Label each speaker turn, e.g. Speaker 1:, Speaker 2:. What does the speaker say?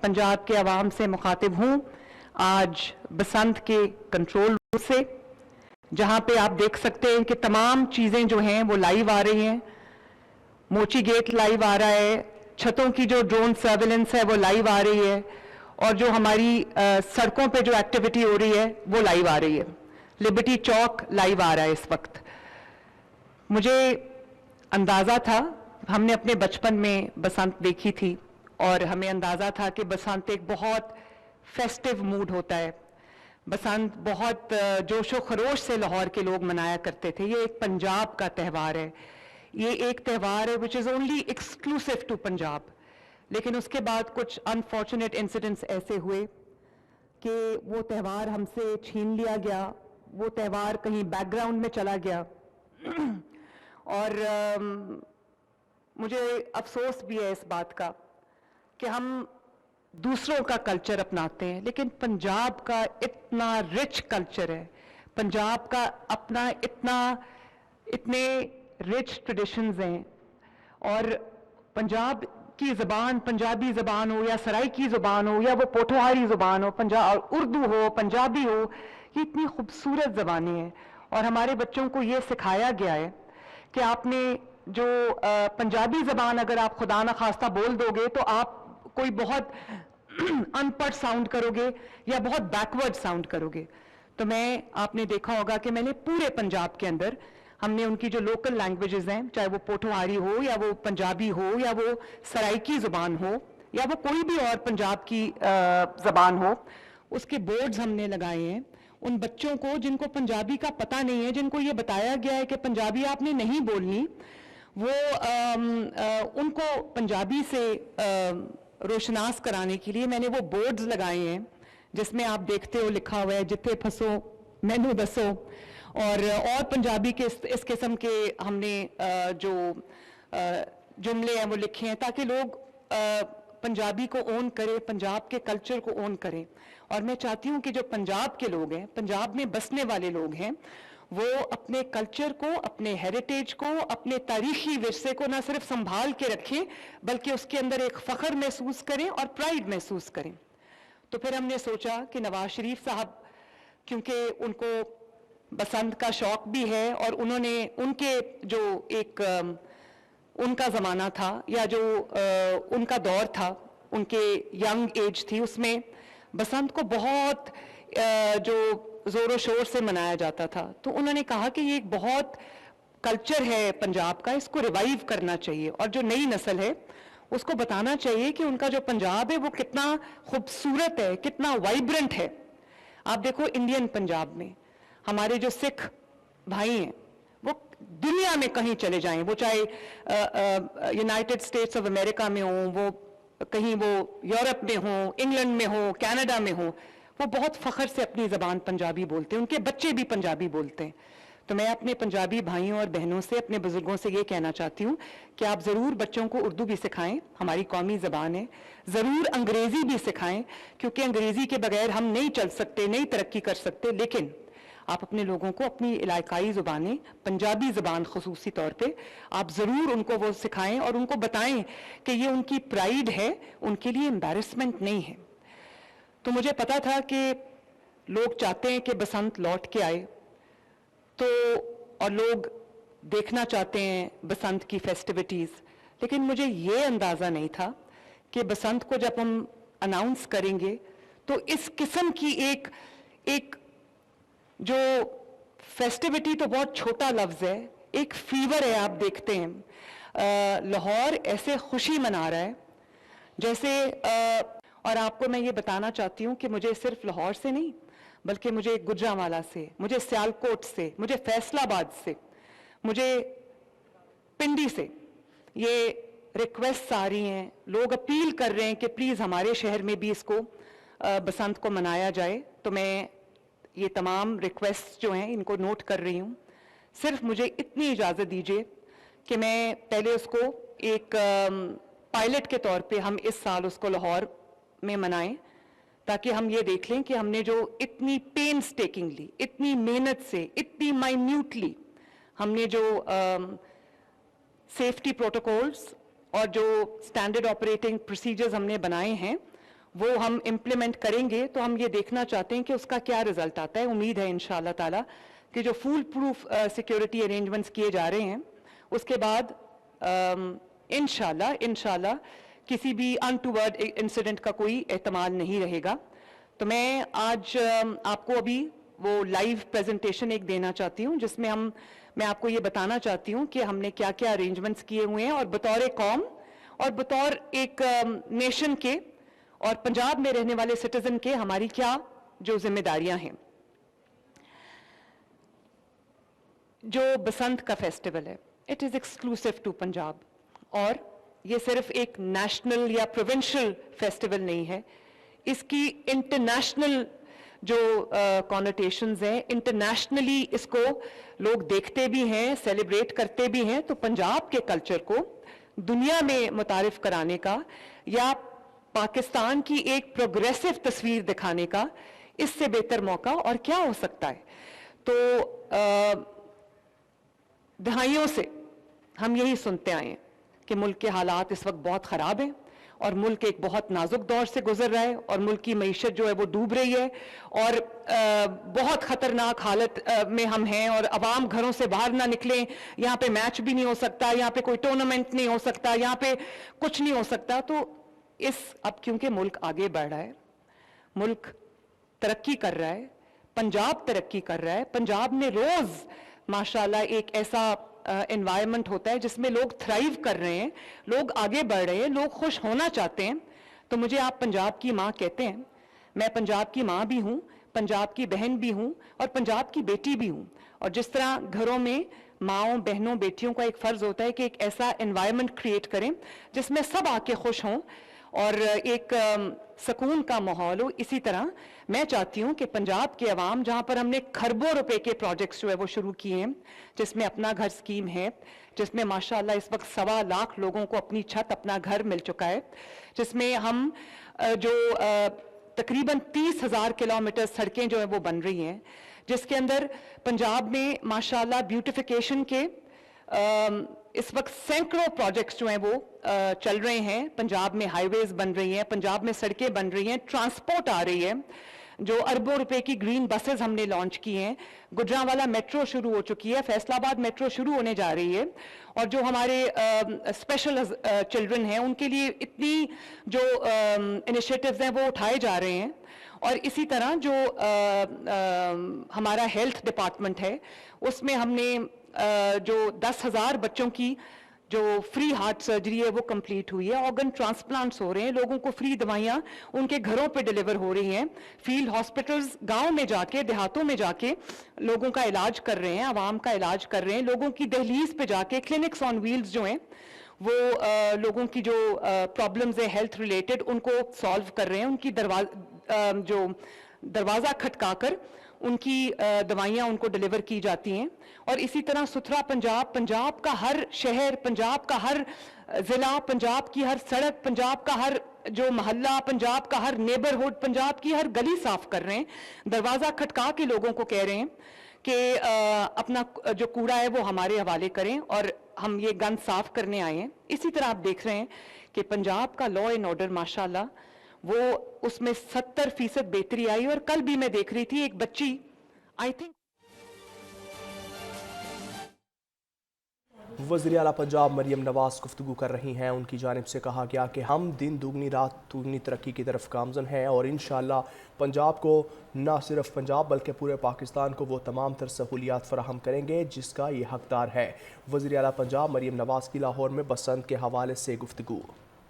Speaker 1: पंजाब के आवाम से मुखातिब हूँ आज बसंत के कंट्रोल रूम से, जहाँ पे आप देख सकते हैं कि तमाम चीज़ें जो हैं वो लाइव आ रही हैं। मोची गेट लाइव आ रहा है, छतों की जो ड्रोन सर्वेलेंस है वो लाइव आ रही है, और जो हमारी सड़कों पे जो एक्टिविटी हो रही है वो लाइव आ रही है। लिबर्टी चौक लाइव आ रहा है इस वक्त। मुझे अंदाज़ा था, हमने अपने बचपन में बसंत देखी थी और हमें अंदाज़ा था कि बसंत एक बहुत फेस्टिव मूड होता है। बसंत बहुत जोशो खरोश से लाहौर के लोग मनाया करते थे। ये एक पंजाब का त्यौहार है, ये एक त्यौहार है which is only exclusive to Punjab. लेकिन उसके बाद कुछ अनफॉर्चुनेट इंसिडेंट्स ऐसे हुए कि वो त्यौहार हमसे छीन लिया गया, वो त्यौहार कहीं बैकग्राउंड में चला गया। और मुझे अफसोस भी है इस बात का कि हम दूसरों का कल्चर अपनाते हैं, लेकिन पंजाब का इतना रिच कल्चर है, पंजाब का अपना इतने रिच ट्रेडिशंस हैं। और पंजाब की ज़बान, पंजाबी ज़बान हो या सराइकी ज़बान हो या वो पोठोहारी ज़बान हो, पंजाब उर्दू हो, पंजाबी हो, ये इतनी खूबसूरत ज़बानें हैं। और हमारे बच्चों को ये सिखाया गया है कि आपने जो पंजाबी ज़बान अगर आप खुदा न खास्ता बोल दोगे तो आप कोई बहुत अनपढ़ साउंड करोगे या बहुत बैकवर्ड साउंड करोगे। तो आपने देखा होगा कि मैंने पूरे पंजाब के अंदर हमने उनकी जो लोकल लैंग्वेजेस हैं, चाहे वो पोठोहारी हो या वो पंजाबी हो या वो सराइकी ज़बान हो या वो कोई भी और पंजाब की ज़बान हो, उसके बोर्ड्स हमने लगाए हैं। उन बच्चों को जिनको पंजाबी का पता नहीं है, जिनको ये बताया गया है कि पंजाबी आपने नहीं बोलनी, वो उनको पंजाबी से रोशनास कराने के लिए मैंने वो बोर्ड्स लगाए हैं जिसमें आप देखते हो लिखा हुआ है जिथे फंसो मैनू दसो। और पंजाबी के इस किस्म के हमने जो जुमले हैं वो लिखे हैं ताकि लोग पंजाबी को ओन करें, पंजाब के कल्चर को ओन करें। और मैं चाहती हूँ कि जो पंजाब के लोग हैं, पंजाब में बसने वाले लोग हैं, वो अपने कल्चर को, अपने हेरिटेज को, अपने तारीखी विरसे को न सिर्फ संभाल के रखें बल्कि उसके अंदर एक फ़ख्र महसूस करें और प्राइड महसूस करें। तो फिर हमने सोचा कि नवाज शरीफ साहब, क्योंकि उनको बसंत का शौक भी है और उन्होंने उनके जो एक उनका ज़माना था या जो उनका दौर था, उनके यंग एज थी, उसमें बसंत को बहुत जो ज़ोरों शोर से मनाया जाता था। तो उन्होंने कहा कि ये एक बहुत कल्चर है पंजाब का, इसको रिवाइव करना चाहिए और जो नई नस्ल है उसको बताना चाहिए कि उनका जो पंजाब है वो कितना खूबसूरत है, कितना वाइब्रेंट है। आप देखो इंडियन पंजाब में हमारे जो सिख भाई हैं वो दुनिया में कहीं चले जाएं, वो चाहे यूनाइटेड स्टेट्स ऑफ अमेरिका में हों, वो कहीं वो यूरोप में हों, इंग्लैंड में हों, कनाडा में हों, वो बहुत फ़ख्र से अपनी ज़बान पंजाबी बोलते हैं, उनके बच्चे भी पंजाबी बोलते हैं। तो मैं अपने पंजाबी भाइयों और बहनों से, अपने बुज़ुर्गों से ये कहना चाहती हूँ कि आप ज़रूर बच्चों को उर्दू भी सिखाएं, हमारी कौमी ज़बान है। ज़रूर अंग्रेज़ी भी सिखाएं, क्योंकि अंग्रेज़ी के बगैर हम नहीं चल सकते, नहीं तरक्की कर सकते। लेकिन आप अपने लोगों को अपनी इलाकाई ज़ुबानें, पंजाबी ज़बान ख़ुसूसी तौर पे आप ज़रूर उनको वो सिखाएं और उनको बताएं कि ये उनकी प्राइड है, उनके लिए एम्बैरसमेंट नहीं है। तो मुझे पता था कि लोग चाहते हैं कि बसंत लौट के आए, तो और लोग देखना चाहते हैं बसंत की फेस्टिविटीज़, लेकिन मुझे ये अंदाज़ा नहीं था कि बसंत को जब हम अनाउंस करेंगे तो इस किस्म की एक जो फेस्टिविटी, तो बहुत छोटा लफ्ज़ है, एक फीवर है। आप देखते हैं लाहौर ऐसे खुशी मना रहा है जैसे और आपको मैं ये बताना चाहती हूँ कि मुझे सिर्फ लाहौर से नहीं बल्कि मुझे गुजरांवाला से, मुझे सियालकोट से, मुझे फैसलाबाद से, मुझे पिंडी से ये रिक्वेस्ट आ रही हैं। लोग अपील कर रहे हैं कि प्लीज़ हमारे शहर में भी इसको बसंत को मनाया जाए। तो मैं ये तमाम रिक्वेस्ट जो हैं इनको नोट कर रही हूँ। सिर्फ मुझे इतनी इजाज़त दीजिए कि मैं पहले उसको एक पायलट के तौर पे हम इस साल उसको लाहौर में मनाएं, ताकि हम ये देख लें कि हमने जो इतनी पेनस्टेकिंगली, इतनी मेहनत से, इतनी माइन्यूटली हमने जो सेफ्टी प्रोटोकॉल्स और जो स्टैंडर्ड ऑपरेटिंग प्रोसीजर्स हमने बनाए हैं وہ ہم امپلیمنٹ کریں گے تو ہم یہ دیکھنا چاہتے ہیں کہ اس کا کیا رزلٹ آتا ہے. امید ہے انشاءاللہ تعالیٰ کہ جو فول پروف سیکیورٹی ارینجمنٹس کیے جا رہے ہیں اس کے بعد انشاءاللہ کسی بھی انٹوورڈ انسیڈنٹ کا کوئی احتمال نہیں رہے گا. تو میں آج آپ کو ابھی وہ لائیو پریزنٹیشن ایک دینا چاہتی ہوں جس میں میں آپ کو یہ بتانا چاہتی ہوں کہ ہم نے کیا کیا ارینجمنٹس کیے ہوئے ہیں اور بطور قوم اور بطور ایک نیشن کے اور پنجاب میں رہنے والے سٹیزن کے ہماری کیا جو ذمہ داریاں ہیں. جو بسنت کا فیسٹیول ہے it is exclusive to Punjab اور یہ صرف ایک نیشنل یا پروونشل فیسٹیول نہیں ہے. اس کی انٹرنیشنل جو کونوٹیشنز ہیں انٹرنیشنلی اس کو لوگ دیکھتے بھی ہیں سیلیبریٹ کرتے بھی ہیں. تو پنجاب کے کلچر کو دنیا میں متعارف کرانے کا یا پاکستان کی ایک پروگریسو تصویر دکھانے کا اس سے بہتر موقع اور کیا ہو سکتا ہے. تو دہائیوں سے ہم یہی سنتے آئے ہیں کہ ملک کے حالات اس وقت بہت خراب ہیں اور ملک ایک بہت نازک دور سے گزر رہا ہے اور ملک کی معیشت جو ہے وہ ڈوب رہی ہے اور بہت خطرناک حالت میں ہم ہیں اور عوام گھروں سے باہر نہ نکلیں. یہاں پہ میچ بھی نہیں ہو سکتا, یہاں پہ کوئی ٹورنامنٹ نہیں ہو سکتا, یہاں پہ کچھ نہیں ہو سکتا. تو اب کیونکہ ملک آگے بڑھ رہا ہے, ملک ترقی کر رہا ہے, پنجاب ترقی کر رہا ہے, پنجاب میں روز ماشاءاللہ ایک ایسا انوائرمنٹ ہوتا ہے جس میں لوگ تھرائیو کر رہے ہیں, لوگ آگے بڑھ رہے ہیں, لوگ خوش ہونا چاہتے ہیں. تو مجھے آپ پنجاب کی ماں کہتے ہیں, میں پنجاب کی ماں بھی ہوں, پنجاب کی بہن بھی ہوں اور پنجاب کی بیٹی بھی ہوں. اور جس طرح گھروں میں ماؤں بہنوں بیٹیوں کا ایک فرض ہوتا ہے کہ ایک ایسا انوائرمنٹ کریٹ کریں جس میں سب آ کے خوش ہوں اور ایک سکون کا ماحول ہو, اسی طرح میں چاہتی ہوں کہ پنجاب کے عوام جہاں پر ہم نے کھربوں روپے کے پروجیکٹس جو ہے وہ شروع کیے ہیں, جس میں اپنا گھر سکیم ہے, جس میں ماشاءاللہ اس وقت 1.25 لاکھ لوگوں کو اپنی چھت اپنا گھر مل چکا ہے, جس میں ہم جو تقریباً 30,000 کلومیٹر سڑکیں جو ہیں وہ بن رہی ہیں, جس کے اندر پنجاب میں ماشاءاللہ بیوٹیفیکیشن کے اس وقت سینکڑوں پروجیکٹس جو ہیں وہ چل رہے ہیں. پنجاب میں ہائی ویز بن رہی ہیں, پنجاب میں سڑکیں بن رہی ہیں, ٹرانسپورٹ آ رہی ہے, جو اربوں روپے کی گرین بسز ہم نے لانچ کی ہیں, گجرانوالا میٹرو شروع ہو چکی ہے, فیصل آباد میٹرو شروع ہونے جا رہی ہے, اور جو ہمارے اسپیشل چلڈرن ہیں ان کے لیے اتنی جو انیشیٹوز ہیں وہ اٹھائے جا رہے ہیں. اور اسی طرح جو ہمارا ہیلتھ ڈپارٹمنٹ ہے اس میں ہم نے جو 10,000 بچوں کی جو فری ہارٹ سرجری ہے وہ کمپلیٹ ہوئی ہے, آرگن ٹرانسپلانٹس ہو رہے ہیں, لوگوں کو فری دوائیاں ان کے گھروں پہ ڈیلیور ہو رہی ہیں, فیلڈ ہاسپٹلز گاؤں میں جا کے دیہاتوں میں جا کے لوگوں کا علاج کر رہے ہیں, عوام کا علاج کر رہے ہیں, لوگوں کی دہلیز پہ جا کے کلینکس آن ویلز جو ہیں وہ لوگوں کی جو پرابلمز ہیں ہیلتھ ریلیٹڈ ان کو سالو کر رہے ہیں, ان کی جو دروازہ کھٹکا کر ان کی دوائیاں ان کو ڈیلیور کی جاتی ہیں. اور اسی طرح ستھرا پنجاب, پنجاب کا ہر شہر, پنجاب کا ہر ضلع, پنجاب کی ہر سڑک, پنجاب کا ہر جو محلہ, پنجاب کا ہر نیبرہڈ, پنجاب کی ہر گلی صاف کر رہے ہیں, دروازہ کھٹکا کے لوگوں کو کہہ رہے ہیں کہ اپنا جو کوڑا ہے وہ ہمارے حوالے کریں اور ہم یہ گند صاف کرنے آئے ہیں. اسی طرح آپ دیکھ رہے ہیں کہ پنجاب کا لا اینڈ آرڈر ماشاءاللہ وہ اس میں 70% بہتری آئی. اور کل بھی میں دیکھ رہی تھی ایک بچی, آئی تھنک
Speaker 2: وزیر اعلیٰ پنجاب مریم نواز گفتگو کر رہی ہیں. ان کی جانب سے کہا گیا کہ ہم دن دگنی رات دگنی ترقی کی طرف گامزن ہیں اور انشاءاللہ پنجاب کو نہ صرف پنجاب بلکہ پورے پاکستان کو وہ تمام تر سہولیات فراہم کریں گے جس کا یہ حقدار ہے. وزیر اعلیٰ پنجاب مریم نواز کی لاہور میں بسنت کے حوالے سے گفتگو.